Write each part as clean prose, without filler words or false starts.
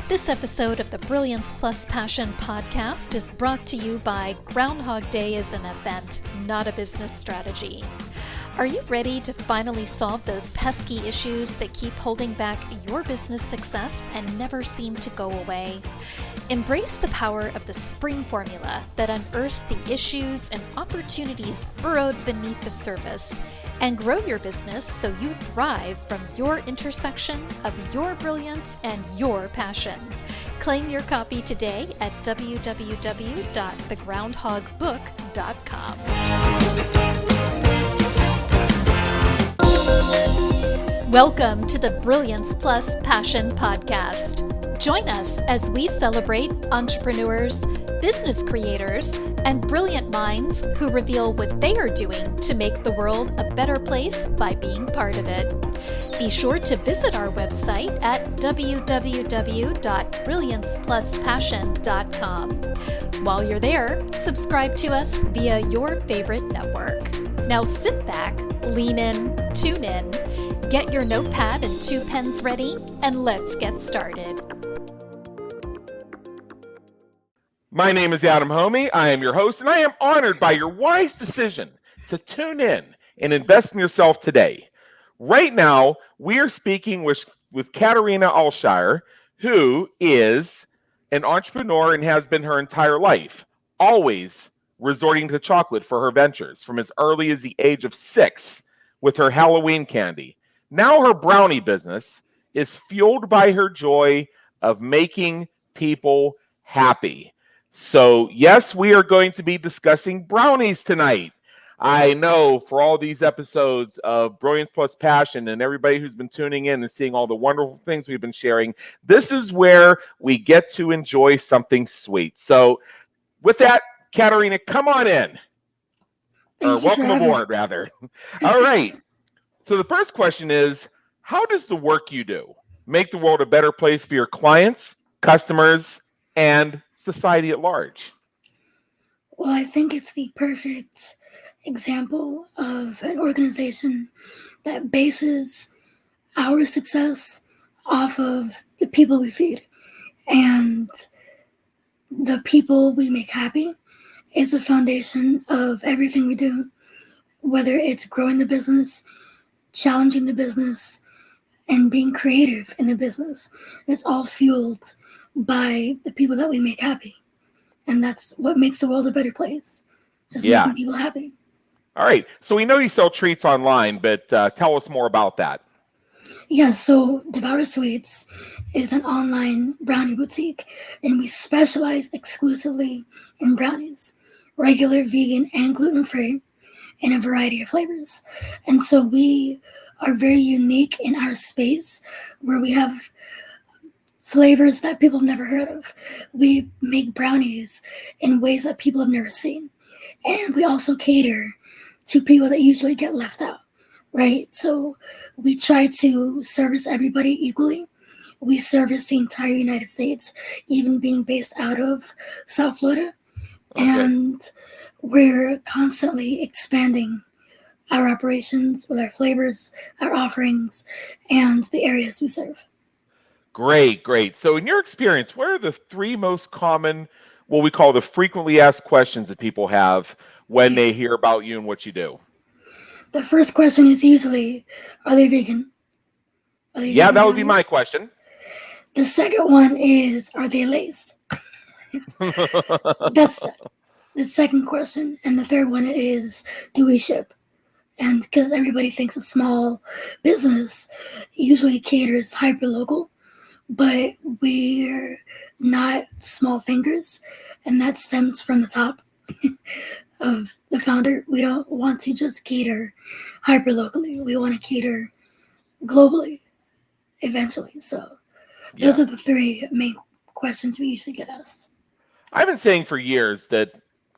This episode of the Brilliance plus Passion podcast is brought to you by Groundhog Day is an event, not a business strategy. Are you ready to finally solve those pesky issues that keep holding back your business success and never seem to go away? Embrace the power of the S.P.R.I.N.G formula that unearths the issues and opportunities burrowed beneath the surface, and grow your business so you thrive from your intersection of your brilliance and your passion. Claim your copy today at www.thegroundhogbook.com. Welcome to the Brilliance plus Passion podcast. Join us as we celebrate entrepreneurs, business creators, and brilliant minds who reveal what they are doing to make the world a better place by being part of it. Be sure to visit our website at www.brilliancepluspassion.com. While you're there, subscribe to us via your favorite network. Now sit back, lean in, tune in, get your notepad and 2 pens ready, and let's get started. My name is Adam Homey. I am your host, and I am honored by your wise decision to tune in and invest in yourself today. Right now, we are speaking with Katarina Alshaier, who is an entrepreneur and has been her entire life, always resorting to chocolate for her ventures from as early as the age of 6 with her Halloween candy. Now her brownie business is fueled by her joy of making people happy. So, yes, we are going to be discussing brownies tonight. I know for all these episodes of Brilliance plus Passion and everybody who's been tuning in and seeing all the wonderful things we've been sharing, this is where we get to enjoy something sweet. So, with that, Katarina, come on in. Or welcome aboard, rather. All right. So the first question is, how does the work you do make the world a better place for your clients, customers, and society at large? Well, I think it's the perfect example of an organization that bases our success off of the people we feed. And the people we make happy is the foundation of everything we do, whether it's growing the business, challenging the business, and being creative in the business. It's all fueled by the people that we make happy. And that's what makes the world a better place. Just making people happy. All right. So we know you sell treats online, but tell us more about that. Yeah, so Devour Sweets is an online brownie boutique, and we specialize exclusively in brownies, regular, vegan, and gluten-free, in a variety of flavors. And so we are very unique in our space where we have flavors that people have never heard of. We make brownies in ways that people have never seen. And we also cater to people that usually get left out, right? So we try to service everybody equally. We service the entire United States, even being based out of South Florida. Okay. And we're constantly expanding our operations with our flavors, our offerings, and the areas we serve. Great. So in your experience, what are the 3 most common, what we call the frequently asked questions that people have when they hear about you and what you do? The first question is usually, are they vegan? That would be my question. The second one is, are they laced? That's the second question. And the third one is, do we ship? And because everybody thinks a small business usually caters hyper-local, but we're not small fingers, and that stems from the top of the founder. We don't want to just cater hyper-locally. We want to cater globally eventually. So those are the 3 main questions we usually get asked. I've been saying for years that,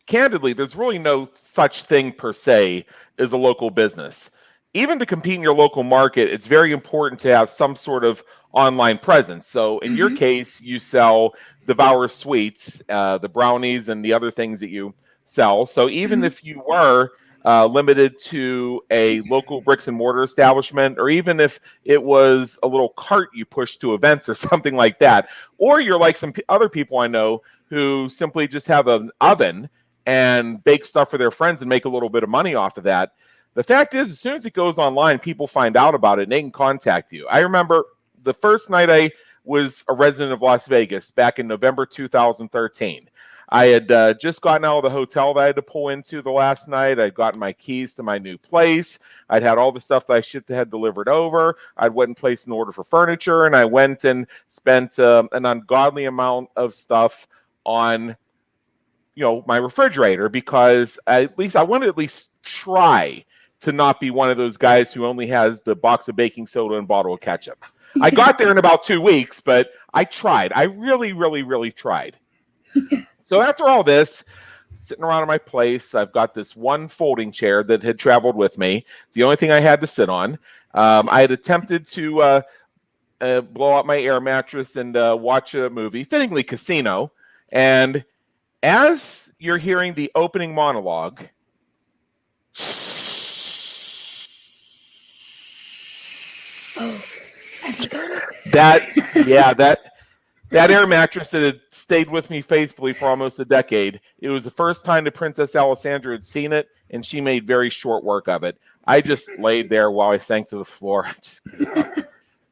candidly, there's really no such thing per se as a local business. Even to compete in your local market, it's very important to have some sort of online presence. So in your case, you sell Devour Sweets, the brownies and the other things that you sell. So even if you were limited to a local bricks and mortar establishment, or even if it was a little cart you push to events or something like that. Or you're like some other people I know who simply just have an oven and bake stuff for their friends and make a little bit of money off of that. The fact is, as soon as it goes online, people find out about it and they can contact you. I remember the first night I was a resident of Las Vegas back in November 2013. I had just gotten out of the hotel that I had to pull into the last night. I'd gotten my keys to my new place. I'd had all the stuff that I should have delivered over. I went and placed an order for furniture, and I went and spent an ungodly amount of stuff on, my refrigerator, because I want to at least try to not be one of those guys who only has the box of baking soda and bottle of ketchup. I got there in about 2 weeks, but I tried. I really, really, really tried. So after all this, sitting around in my place, I've got this one folding chair that had traveled with me. It's the only thing I had to sit on. I had attempted to blow out my air mattress and watch a movie, fittingly Casino. And as you're hearing the opening monologue, that air mattress that had stayed with me faithfully for almost a decade. It was the first time the Princess Alessandra had seen it, and she made very short work of it. I just laid there while I sank to the floor.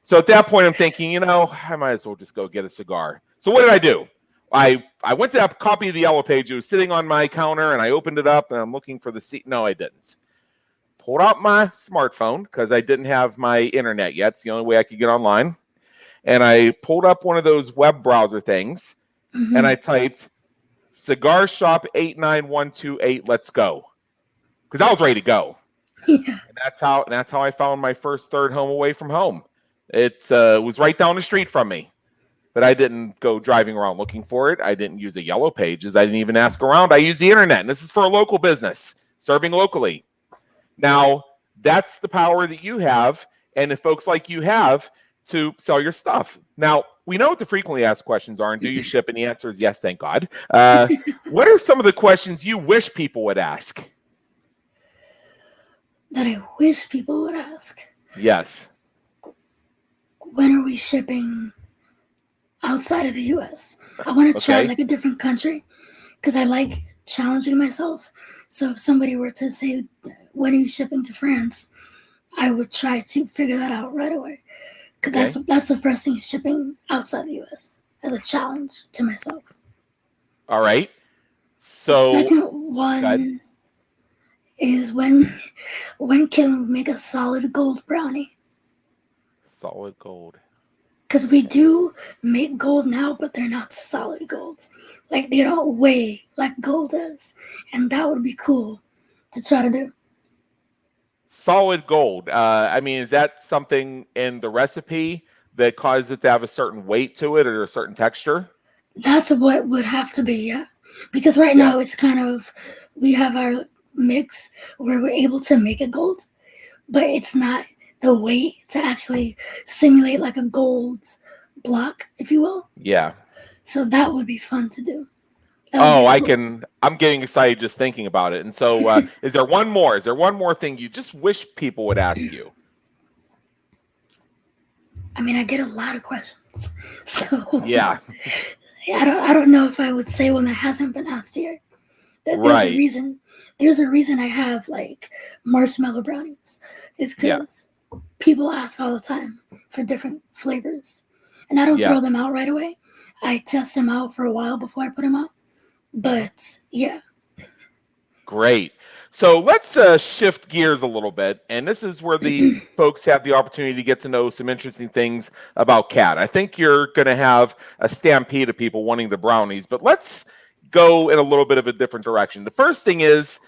So at that point, I'm thinking, I might as well just go get a cigar. So what did I do? I went to that copy of the Yellow Page. It was sitting on my counter, and I opened it up, and I'm looking for the seat. No, I didn't. Pulled out my smartphone because I didn't have my internet yet. It's the only way I could get online. And I pulled up one of those web browser things, and I typed Cigar Shop 89128. Let's go, because I was ready to go. Yeah. And that's how I found my first third home away from home. It was right down the street from me, but I didn't go driving around looking for it. I didn't use a Yellow Pages. I didn't even ask around. I used the internet, and this is for a local business serving locally. Now, that's the power that you have, and if folks like you have, to sell your stuff. Now, we know what the frequently asked questions are, and do you ship? And the answer is yes, thank God. What are some of the questions you wish people would ask? That I wish people would ask? Yes. When are we shipping outside of the U.S.? I want to try like a different country, because I like challenging myself. So if somebody were to say, when are you shipping to France? I would try to figure that out right away. Because that's the first thing, shipping outside the U.S. as a challenge to myself. All right. So the second one is when can we make a solid gold brownie? Solid gold. Because we do make gold now, but they're not solid gold. Like, they don't weigh like gold does. And that would be cool to try to do. Solid gold. Is that something in the recipe that causes it to have a certain weight to it or a certain texture? That's what would have to be, yeah. Because right now it's kind of, we have our mix where we're able to make it gold, but it's not the weight to actually simulate like a gold block, if you will. Yeah. So that would be fun to do. I'm getting excited just thinking about it. And so is there one more? Is there one more thing you just wish people would ask you? I get a lot of questions. So yeah. I don't know if I would say one that hasn't been asked here. There's a reason. There's a reason I have like marshmallow brownies. It's because people ask all the time for different flavors. And I don't throw them out right away. I test them out for a while before I put them out. But yeah. Great. So let's shift gears a little bit. And this is where the folks have the opportunity to get to know some interesting things about Kat. I think you're going to have a stampede of people wanting the brownies, but let's go in a little bit of a different direction. The first thing is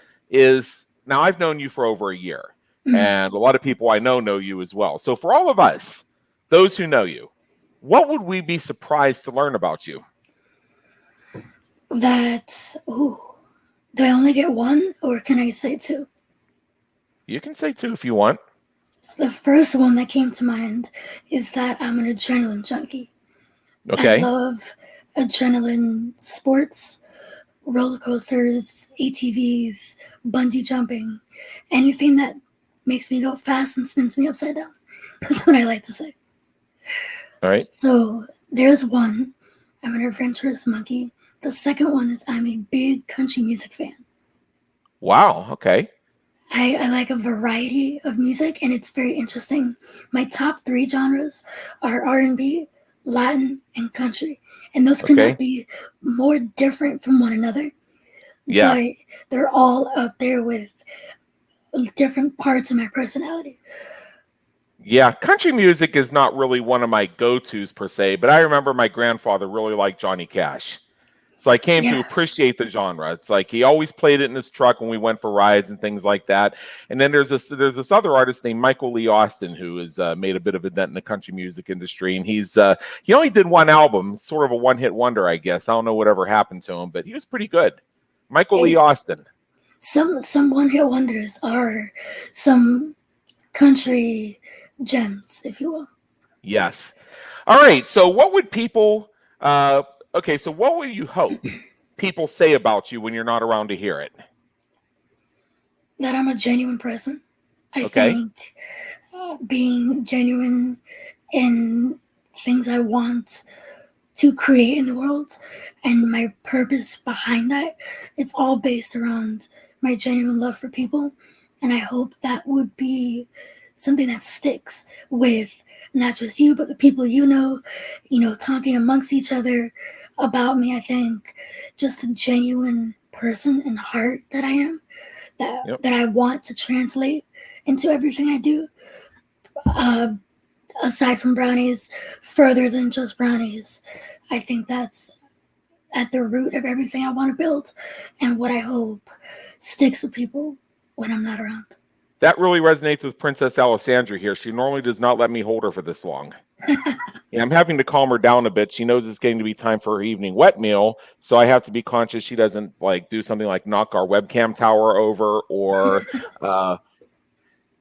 now I've known you for over a year, and a lot of people I know you as well. So for all of us, those who know you, what would we be surprised to learn about you? Do I only get one, or can I say two? You can say two if you want. So the first one that came to mind is that I'm an adrenaline junkie. Okay. I love adrenaline sports, roller coasters, ATVs, bungee jumping. anything that makes me go fast and spins me upside down. That's what I like to say. All right. So there's one, I'm an adventurous monkey. The second one is I'm a big country music fan. Wow. Okay. I like a variety of music, and it's very interesting. My top 3 genres are R&B, Latin, and country, and those could not Okay. be more different from one another. Yeah. But they're all up there with different parts of my personality. Yeah. Country music is not really one of my go-tos per se, but I remember my grandfather really liked Johnny Cash. So I came to Yeah. appreciate the genre. It's like he always played it in his truck when we went for rides and things like that. And then there's this other artist named Michael Lee Austin who has made a bit of a dent in the country music industry. And he only did one album, sort of a one-hit wonder, I guess. I don't know whatever happened to him, but he was pretty good. Michael Lee Austin. Some one-hit wonders are some country gems, if you will. Yes. All right. So what would people? Okay. So what would you hope people say about you when you're not around to hear it? That I'm a genuine person. I Okay. think being genuine in things I want to create in the world and my purpose behind that, it's all based around my genuine love for people. And I hope that would be something that sticks with not just you, but the people talking amongst each other about me. I think just a genuine person and heart that I am, that I want to translate into everything I do. Aside from brownies, further than just brownies, I think that's at the root of everything I want to build and what I hope sticks with people when I'm not around. That really resonates with Princess Alessandra here. She normally does not let me hold her for this long. Yeah, I'm having to calm her down a bit. She knows it's getting to be time for her evening wet meal, so I have to be conscious she doesn't do something like knock our webcam tower over or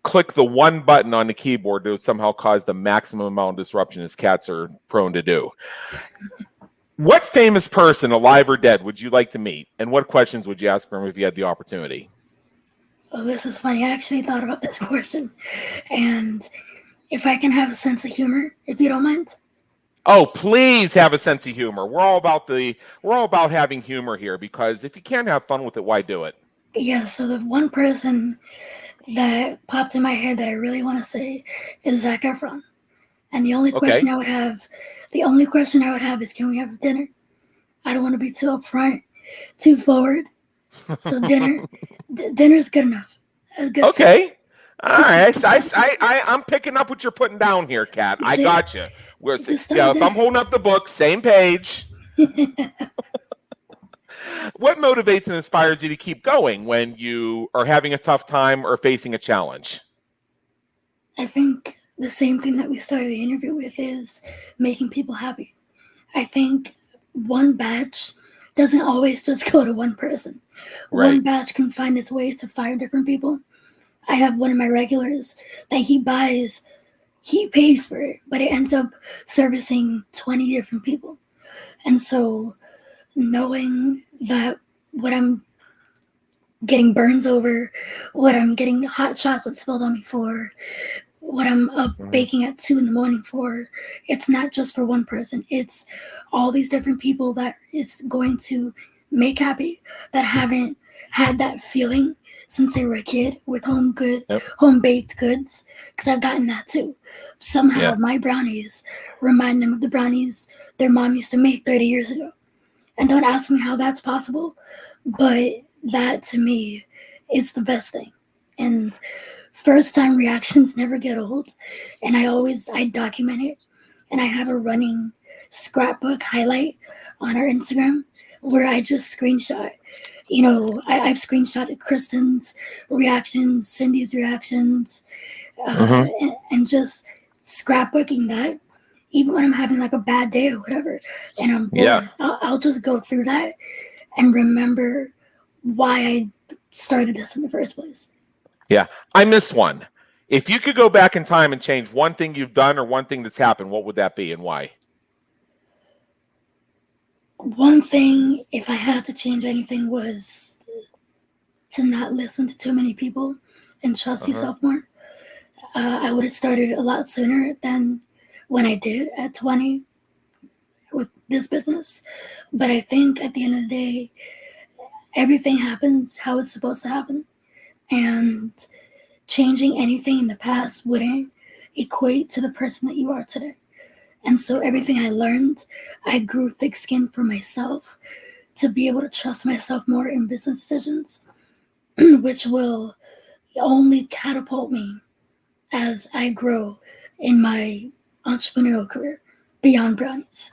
click the one button on the keyboard to somehow cause the maximum amount of disruption as cats are prone to do. What famous person, alive or dead, would you like to meet? And what questions would you ask for him if you had the opportunity? Oh, this is funny. I actually thought about this question. And if I can have a sense of humor, if you don't mind. Oh, please have a sense of humor. We're all about having humor here, because if you can't have fun with it, why do it? Yeah, so the one person that popped in my head that I really want to say is Zac Efron. And the only question I would have is, can we have dinner? I don't want to be too upfront, too forward. So dinner's good enough. Okay. All right. I'm picking up what you're putting down here, Kat. I got you. If I'm holding up the book, same page. What motivates and inspires you to keep going when you are having a tough time or facing a challenge? I think the same thing that we started the interview with is making people happy. I think one batch doesn't always just go to one person. Right. One batch can find its way to 5 different people. I have one of my regulars that he pays for it, but it ends up servicing 20 different people. And so knowing that what I'm getting burns over, what I'm getting hot chocolate spilled on me for, what I'm up baking at 2 a.m. for, it's not just for one person. It's all these different people that is going to make happy, that haven't had that feeling since they were a kid with home baked goods, because I've gotten that too. Somehow my brownies remind them of the brownies their mom used to make 30 years ago. And don't ask me how that's possible, but that to me is the best thing. And first time reactions never get old. And I document it. And I have a running scrapbook highlight on our Instagram where I just screenshot. I've screenshotted Kristen's reactions, Cindy's reactions, and just scrapbooking that. Even when I'm having like a bad day or whatever, and I'm bored, I'll just go through that and remember why I started this in the first place. Yeah, I missed one. If you could go back in time and change one thing you've done or one thing that's happened, what would that be and why? One thing, if I had to change anything, was to not listen to too many people and trust yourself more. I would have started a lot sooner than when I did at 20 with this business. But I think at the end of the day, everything happens how it's supposed to happen. And changing anything in the past wouldn't equate to the person that you are today. And so everything I learned, I grew thick-skinned for myself to be able to trust myself more in business decisions, which will only catapult me as I grow in my entrepreneurial career beyond Brownies.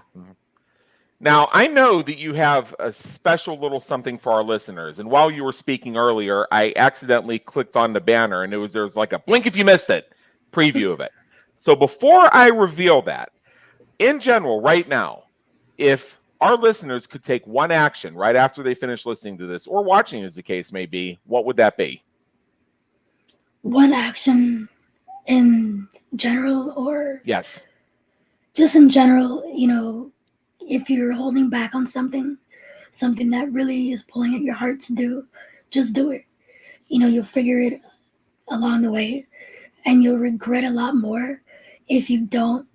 Now, I know that you have a special little something for our listeners. And while you were speaking earlier, I accidentally clicked on the banner and there was like a blink if you missed it preview of it. So before I reveal that, in general, right now, if our listeners could take one action right after they finish listening to this or watching, as the case may be, what would that be? One action in general, or yes, just in general, if you're holding back on something that really is pulling at your heart to do, just do it. You'll figure it along the way, and you'll regret a lot more if you don't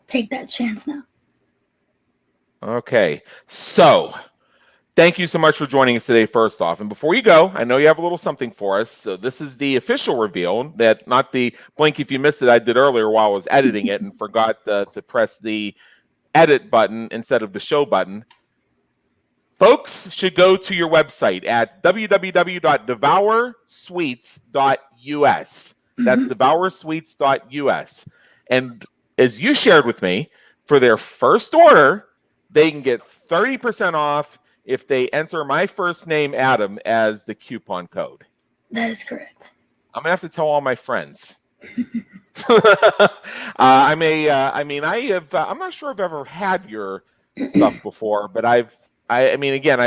take that chance now. Okay, so thank you so much for joining us today, first off. And before you go, I know you have a little something for us. So this is the official reveal, that not the blink if you missed it I did earlier while I was editing it and forgot to press the edit button instead of the show button. Folks should go to your website at www.devoursweets.us. That's devoursweets.us. And as you shared with me, for their first order, they can get 30% off if they enter my first name, Adam, as the coupon code. That is correct. I'm going to have to tell all my friends. I'm not sure I've ever had your stuff before, but I've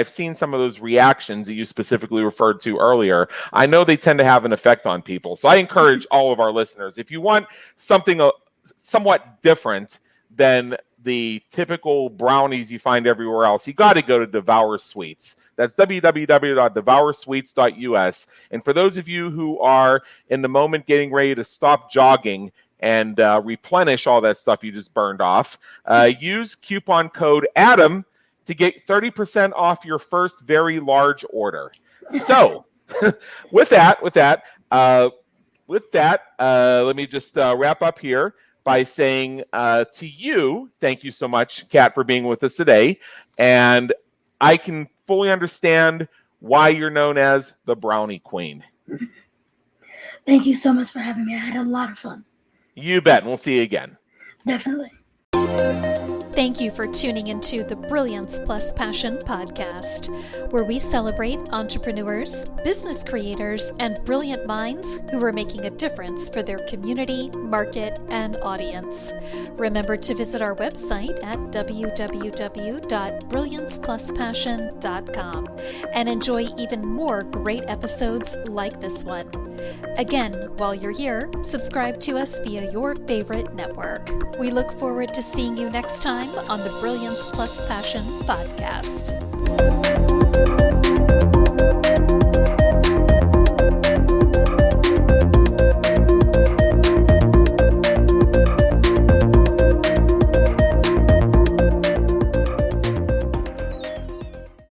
seen some of those reactions that you specifically referred to earlier. I know they tend to have an effect on people. So I encourage all of our listeners, if you want something somewhat different than the typical brownies you find everywhere else, you got to go to Devour Sweets. That's www.devoursweets.us. And for those of you who are in the moment getting ready to stop jogging and replenish all that stuff you just burned off, use coupon code ADAM to get 30% off your first very large order. So with that, let me just wrap up here by saying to you, thank you so much, Kat, for being with us today. And I can fully understand why you're known as the Brownie Queen. Thank you so much for having me. I had a lot of fun. You bet. And we'll see you again. Definitely. Thank you for tuning into the Brilliance Plus Passion podcast, where we celebrate entrepreneurs, business creators, and brilliant minds who are making a difference for their community, market, and audience. Remember to visit our website at www.brilliancepluspassion.com and enjoy even more great episodes like this one. Again, while you're here, subscribe to us via your favorite network. We look forward to seeing you next time on the Brilliance Plus Passion podcast.